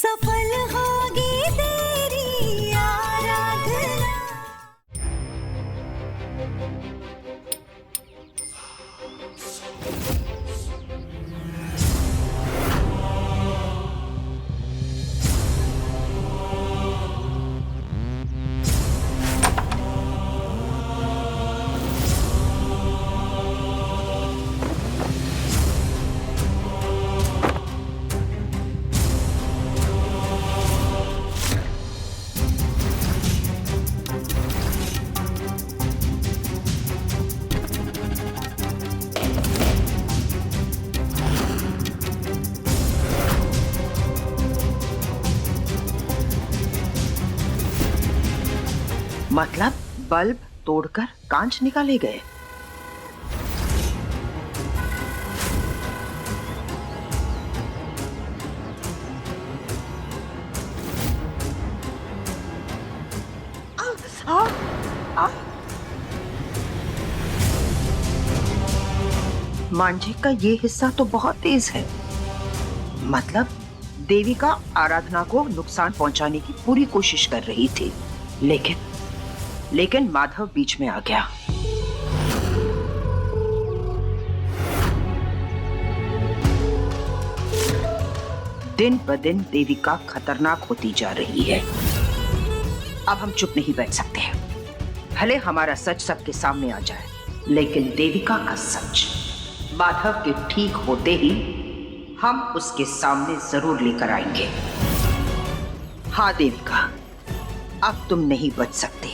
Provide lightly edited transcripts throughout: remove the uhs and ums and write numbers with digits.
सफल होगी तेरी आराधना। मतलब बल्ब तोड़कर कांच निकाले गए। मांझे का ये हिस्सा तो बहुत तेज है। मतलब देवी का आराधना को नुकसान पहुंचाने की पूरी कोशिश कर रही थी, लेकिन माधव बीच में आ गया। दिन ब दिन देविका खतरनाक होती जा रही है। अब हम चुप नहीं बैठ सकते हैं। भले हमारा सच सबके सामने आ जाए, लेकिन देविका का सच माधव के ठीक होते ही हम उसके सामने जरूर लेकर आएंगे। हाँ देविका, अब तुम नहीं बच सकती।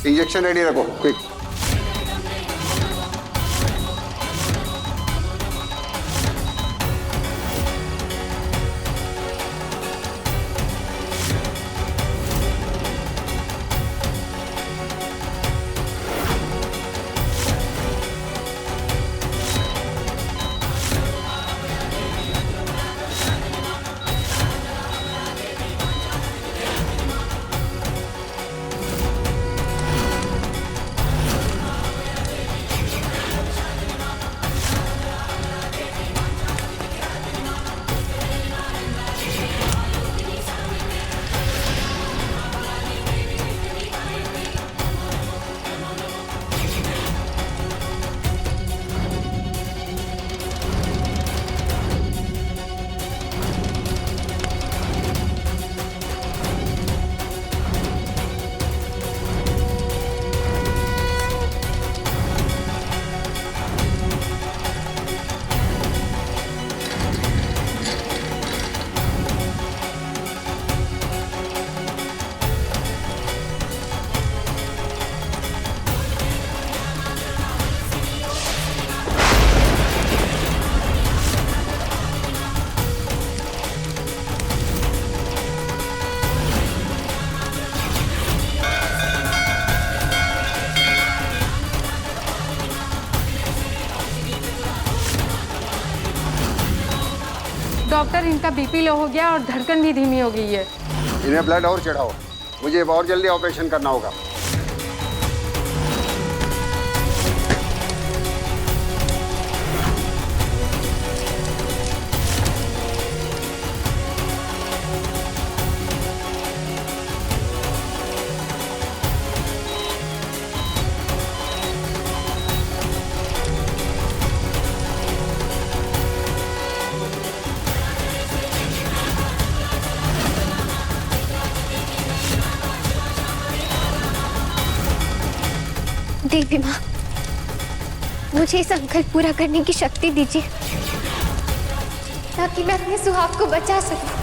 इंजेक्शन रेडी रखो, क्विक। डॉक्टर, इनका बीपी लो हो गया और धड़कन भी धीमी हो गई है। इन्हें ब्लड और चढ़ाओ, मुझे और जल्दी ऑपरेशन करना होगा। देवी माँ, मुझे ये संकल्प पूरा करने की शक्ति दीजिए ताकि मैं अपने सुहाग को बचा सकूं।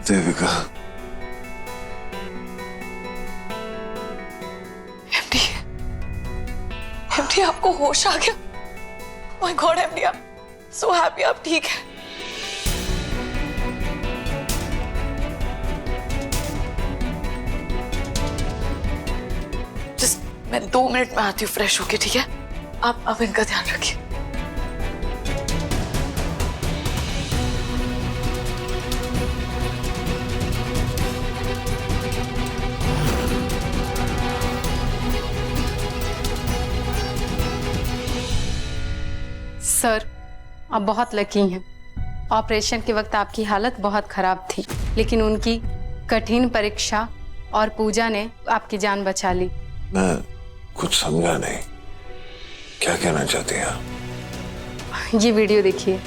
देविका, एमडी आपको होश आ गया? My God MD, I am so happy आप ठीक है। जस्ट मैं 2 मिनट में आती हूँ फ्रेश होके, ठीक है? आप इनका ध्यान रखिए। सर, आप बहुत लकी हैं। ऑपरेशन के वक्त आपकी हालत बहुत खराब थी, लेकिन उनकी कठिन परीक्षा और पूजा ने आपकी जान बचा ली। मैं कुछ समझा नहीं, क्या कहना चाहती हैं आप? ये वीडियो देखिए।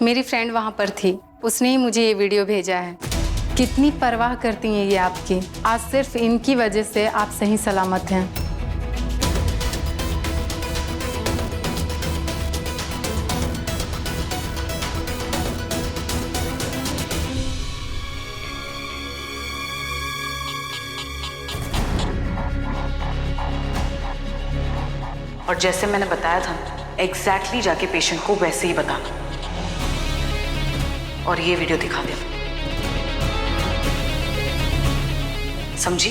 मेरी फ्रेंड वहां पर थी, उसने ही मुझे ये वीडियो भेजा है। कितनी परवाह करती हैं ये आपकी। आज सिर्फ इनकी वजह से आप सही सलामत हैं। और जैसे मैंने बताया था, एग्जैक्टली जाके पेशेंट को वैसे ही बताना और ये वीडियो दिखा देना, समझी?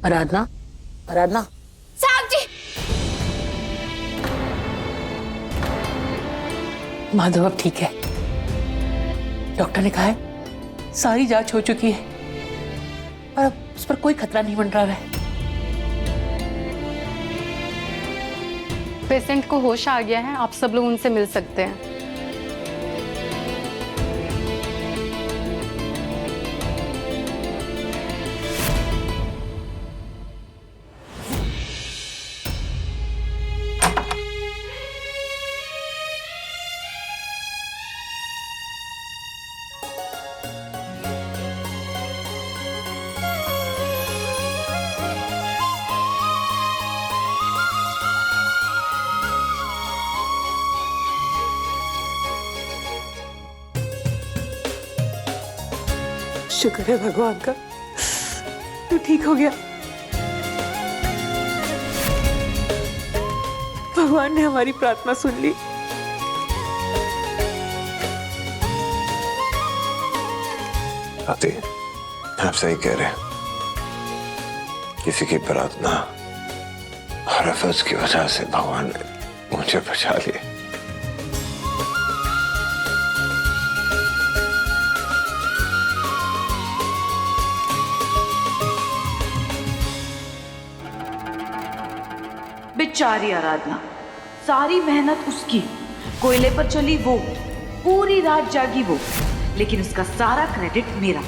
आराधना, आराधना, साहब जी। माधव अब ठीक है। डॉक्टर ने कहा है सारी जांच हो चुकी है और अब उस पर कोई खतरा नहीं मंडरा रहा है। पेशेंट को होश आ गया है, आप सब लोग उनसे मिल सकते हैं। शुक्र है भगवान का, तू ठीक हो गया। भगवान ने हमारी प्रार्थना सुन ली। आती, आप सही कह रहे हैं। किसी की प्रार्थना और अफज की वजह से भगवान ने मुझे बचा लिया। बेचारी आराधना, सारी मेहनत उसकी, कोयले पर चली वो, पूरी रात जागी वो, लेकिन उसका सारा क्रेडिट मेरा।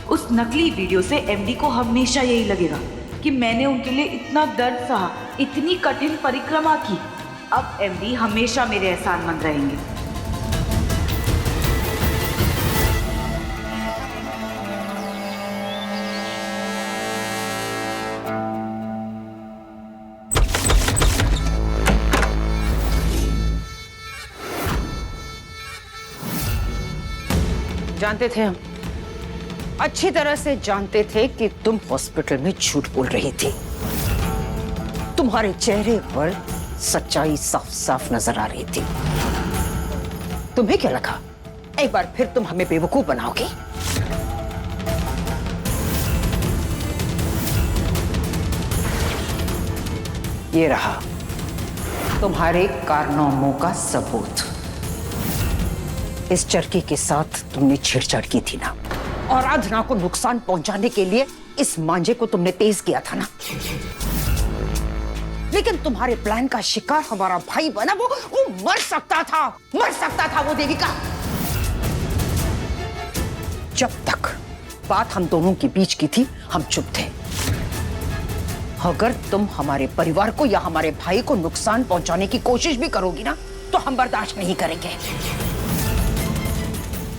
उस नकली वीडियो से एमडी को हमेशा यही लगेगा कि मैंने उनके लिए इतना दर्द सहा, इतनी कठिन परिक्रमा की। अब एमडी हमेशा मेरे एहसानमंद रहेंगे। जानते थे हम, अच्छी तरह से जानते थे कि तुम हॉस्पिटल में झूठ बोल रही थी। तुम्हारे चेहरे पर सच्चाई साफ साफ नजर आ रही थी। तुम्हें क्या लगा एक बार फिर तुम हमें बेवकूफ बनाओगे? ये रहा तुम्हारे कारनामों का सबूत। इस चरखी के साथ तुमने छेड़छाड़ की थी ना, और आराधना को नुकसान पहुंचाने के लिए इस मांझे को तुमने तेज किया था ना। लेकिन तुम्हारे प्लान का शिकार हमारा भाई बना। वो मर सकता था वो देविका। जब तक बात हम दोनों के बीच की थी हम चुप थे। अगर तुम हमारे परिवार को या हमारे भाई को नुकसान पहुंचाने की कोशिश भी करोगी ना, तो हम बर्दाश्त नहीं करेंगे।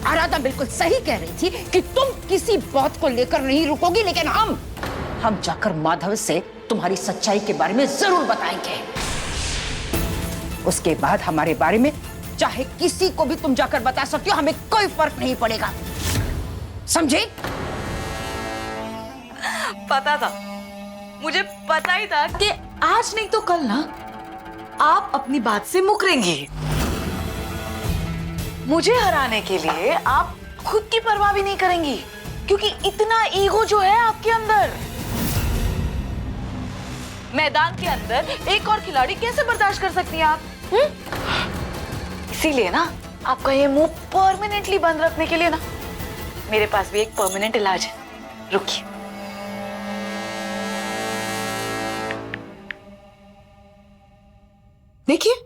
आराधना बिल्कुल सही कह रही थी कि तुम किसी बात को लेकर नहीं रुकोगी, लेकिन हम जाकर माधव से तुम्हारी सच्चाई के बारे में जरूर बताएंगे। उसके बाद हमारे बारे में चाहे किसी को भी तुम जाकर बता सकती हो, हमें कोई फर्क नहीं पड़ेगा। समझे? पता था, मुझे पता ही था कि आज नहीं तो कल ना आप अपनी बात से मुकरेंगे। मुझे हराने के लिए आप खुद की परवाह भी नहीं करेंगी, क्योंकि इतना ईगो जो है आपके अंदर। मैदान के अंदर एक और खिलाड़ी कैसे बर्दाश्त कर सकती हैं आप? इसीलिए ना आपका ये मुंह परमानेंटली बंद रखने के लिए ना मेरे पास भी एक परमानेंट इलाज है। रुकिए। देखिए,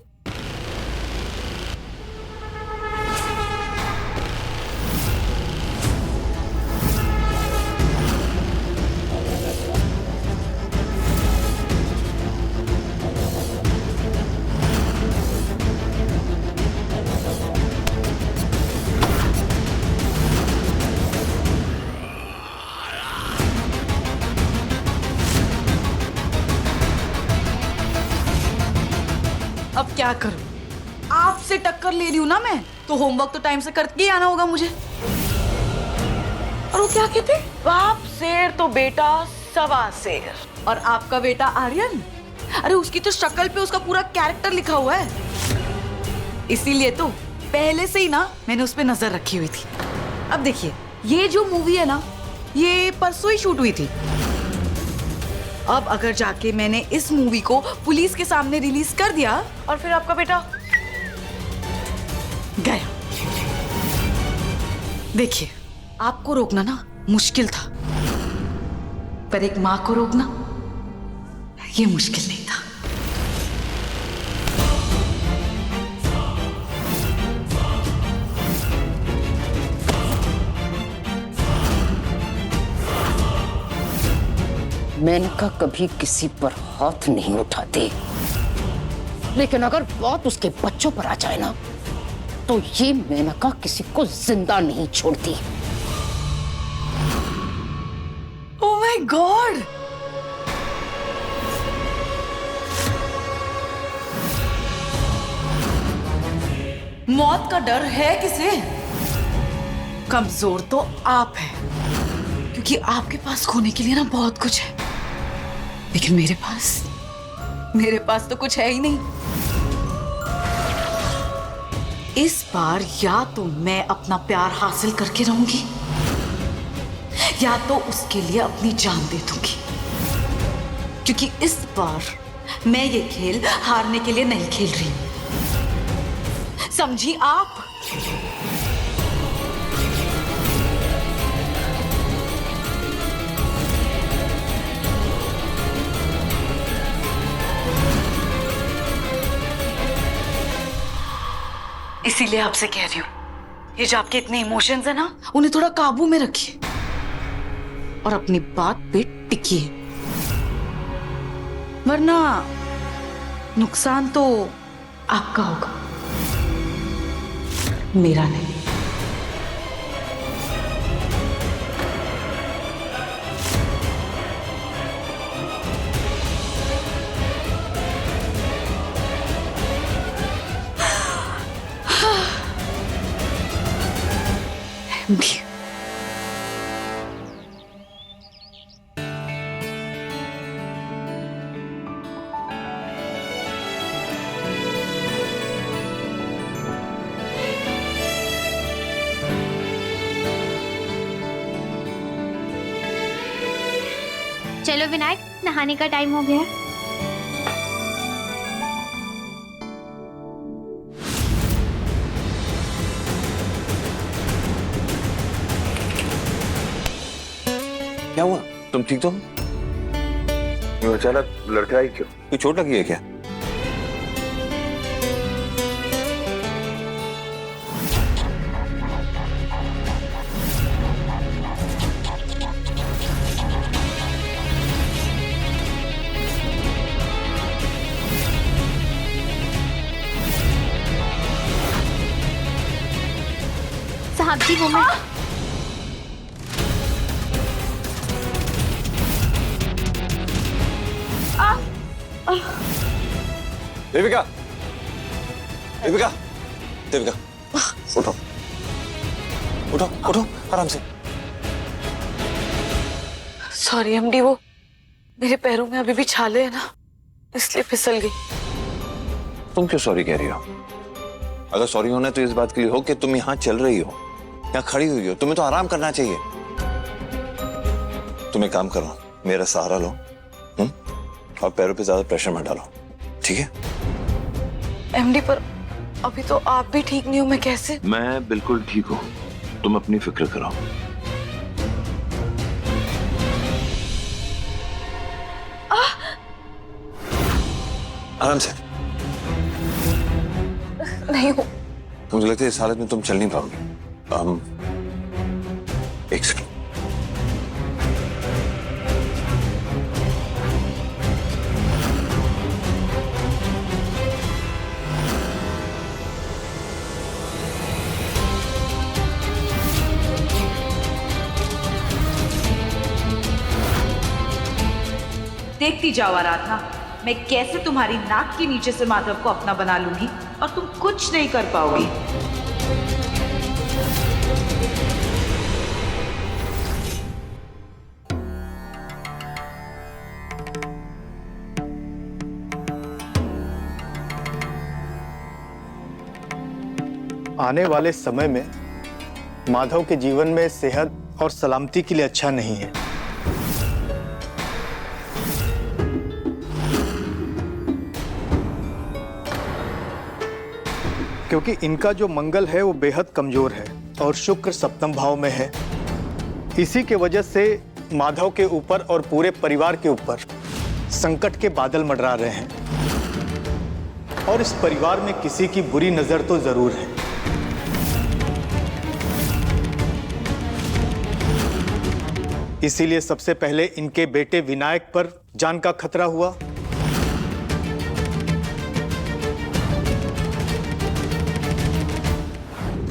अब क्या करूं? आपसे टक्कर ले रही हूं ना मैं, तो होमवर्क तो टाइम से करके ही आना होगा मुझे। और वो क्या कहते? बाप शेर तो बेटा सवा शेर। और आपका बेटा आर्यन, अरे उसकी तो शक्ल पे उसका पूरा कैरेक्टर लिखा हुआ है। इसीलिए तो पहले से ही ना मैंने उस पे नजर रखी हुई थी। अब देखिए, ये जो मूवी है ना, ये परसों ही शूट हुई थी। अब अगर जाके मैंने इस मूवी को पुलिस के सामने रिलीज कर दिया और फिर आपका बेटा गया। देखिए, आपको रोकना ना मुश्किल था, पर एक मां को रोकना ये मुश्किल नहीं था। मेनका कभी किसी पर हाथ नहीं उठाती, लेकिन अगर बात उसके बच्चों पर आ जाए ना, तो ये मेनका किसी को जिंदा नहीं छोड़ती। Oh my God! मौत का डर है किसे? कमजोर तो आप हैं। क्योंकि आपके पास खोने के लिए ना बहुत कुछ है, लेकिन मेरे पास तो कुछ है ही नहीं। इस बार या तो मैं अपना प्यार हासिल करके रहूंगी या तो उसके लिए अपनी जान दे दूंगी, क्योंकि इस बार मैं ये खेल हारने के लिए नहीं खेल रही, समझी आप? इसीलिए आपसे कह रही हूं, ये जो आपके इतने इमोशंस है ना, उन्हें थोड़ा काबू में रखिए और अपनी बात पे टिकिए, वरना नुकसान तो आपका होगा, मेरा नहीं। MD, चलो विनायक, नहाने का टाइम हो गया। क्या हुआ? तुम ठीक तो हो? ये अचानक लड़खड़ाई क्यों? कोई चोट लगी है क्या? साहब जी वो मैं देविका, देविका, देविका, उठो, उठो, उठो, आराम से। सॉरी MD, वो मेरे पैरों में अभी भी छाले हैं ना, इसलिए फिसल गई। तुम क्यों सॉरी कह रही हो? अगर सॉरी होना है तो इस बात के लिए हो कि तुम यहाँ चल रही हो, यहाँ खड़ी हुई हो, तुम्हें तो आराम करना चाहिए। तुम एक काम करो, मेरा सहारा लो, और पैरों पे ज्यादा प्रेशर मत डालो, ठीक है? MD, पर अभी तो आप भी ठीक नहीं हो, मैं कैसे? मैं बिल्कुल ठीक हूँ, तुम अपनी फिक्र करो। आराम से। नहीं हो। मुझे लगता है इस हालत में तुम चल नहीं पाओगे। एक सेकंड। देखती जाओ आराधना, मैं कैसे तुम्हारी नाक के नीचे से माधव को अपना बना लूंगी और तुम कुछ नहीं कर पाओगी। आने वाले समय में माधव के जीवन में सेहत और सलामती के लिए अच्छा नहीं है। क्योंकि इनका जो मंगल है वो बेहद कमजोर है और शुक्र सप्तम भाव में है। इसी के वजह से माधव के ऊपर और पूरे परिवार के ऊपर संकट के बादल मंडरा रहे हैं और इस परिवार में किसी की बुरी नजर तो जरूर है। इसीलिए सबसे पहले इनके बेटे विनायक पर जान का खतरा हुआ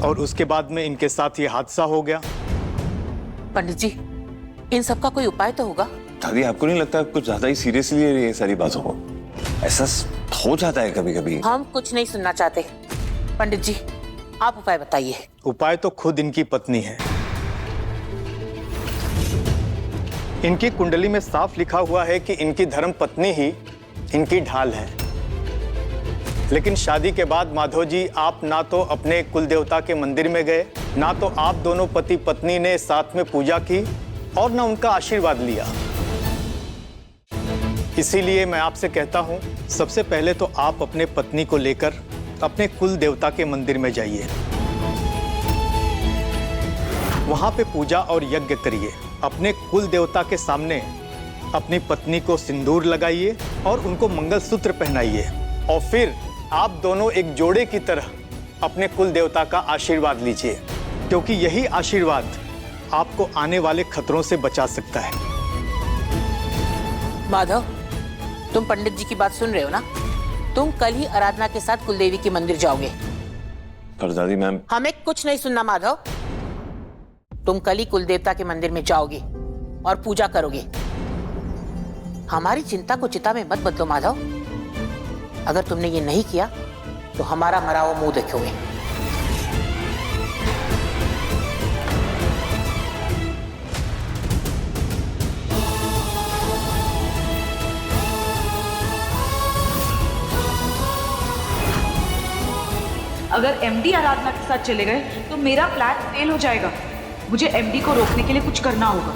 और उसके बाद में इनके साथ ये हादसा हो गया। पंडित जी, इन सब का कोई उपाय तो होगा? दादी, आपको नहीं लगता कुछ ज्यादा ही सीरियसली ये सारी बातों को? ऐसा हो जाता है कभी कभी। हम कुछ नहीं सुनना चाहते। पंडित जी, आप उपाय बताइए। उपाय तो खुद इनकी पत्नी है। इनकी कुंडली में साफ लिखा हुआ है कि इनकी धर्म पत्नी ही इनकी ढाल है। लेकिन शादी के बाद माधव जी, आप ना तो अपने कुल देवता के मंदिर में गए, ना तो आप दोनों पति पत्नी ने साथ में पूजा की और ना उनका आशीर्वाद लिया। इसीलिए मैं आपसे कहता हूं, सबसे पहले तो आप अपने पत्नी को लेकर अपने कुल देवता के मंदिर में जाइए। वहां पे पूजा और यज्ञ करिए। अपने कुल देवता के सामने अपनी पत्नी को सिंदूर लगाइए और उनको मंगलसूत्र पहनाइए, और फिर आप दोनों एक जोड़े की तरह अपने कुल देवता का आशीर्वाद लीजिए, क्योंकि यही आशीर्वाद आपको आने वाले खतरों से बचा सकता है। माधव, तुम पंडित जी की बात सुन रहे हो ना? तुम कल ही आराधना के साथ कुलदेवी के मंदिर जाओगे। पर दादी मैम, हमें कुछ नहीं सुनना माधव। तुम कल ही कुलदेवता के मंदिर में जाओगे और पूजा करोगे। हमारी चिंता को चिता में मत बदलो माधव। अगर तुमने ये नहीं किया तो हमारा मरा हुआ मुंह देखोगे। अगर एमडी आराधना के साथ चले गए तो मेरा प्लान फेल हो जाएगा। मुझे एमडी को रोकने के लिए कुछ करना होगा।